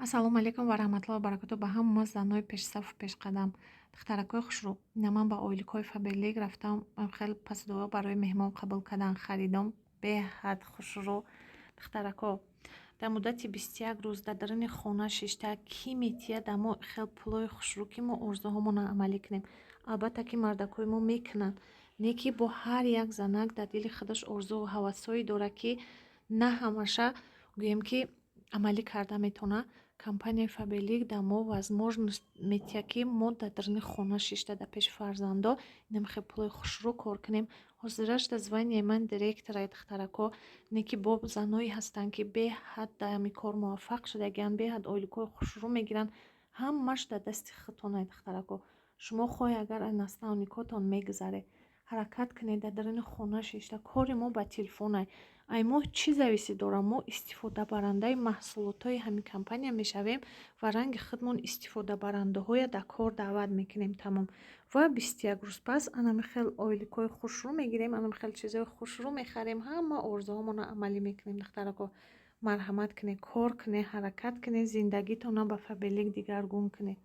Ассалому алайкум ва раҳматуллоҳи ва баракатуҳ ба ҳама занои пешсафу пешқадам. Духтаракҳои хушрӯ, ман ба ойликҳои Фаберлик рафтам, хеле пасдуо барои меҳмон қабул кардан харидам. Беҳад хушрӯ духтаракҳо. Дар муддати 21 рӯз дар даруни хона шишта кӣ метия дар мо хел пулои хушрӯ ки мо орзуҳомонро амалӣ кунем. Албатта ки мардакҳои мо мекунанд. Не ки бо ҳар як занак дар дили худаш орзуву ҳавасҳое дорад ки на ҳамаша гӯем ки амалӣ карда метавонад. Компанияи Фаберлик дар мо возможност метия ки мо дар даруни хона шишта дар пеши фарзандо инам хел пулои хушрӯ кор кунем. Ҳозираш дар звания ман директораи духтаракҳо, не ки бо заное ҳастанд ки беҳад дар ҳамин кор муваффақ шудагиянд, беҳад оиликҳои хушрӯ мегиранд. Ҳамаш дар дасти худтонад духтаракҳо. Шумо хоҳед агар наставникотон мегузаред, ҳаракат кунед дар даруни хона шишта. Кори мо ба телефонай. Ай мо чӣ зависи дорам? Мо истифодабарандаи маҳсулотҳои ҳамин компания мешавем ва ранги худмон истифодабарандаҳоя дар кор даъват мекунем тамом. Ва 21 рӯз пас анами хел оиликҳои хушрӯ мегирем, анами хел чизои хушрӯ мехарем, ҳама орзуҳомонро амалӣ мекунем духтаракҳо. Марҳамат кунед, кор кунед, ҳаракат кунед, зиндагитонро ба Фаберлик дигаргун кунед.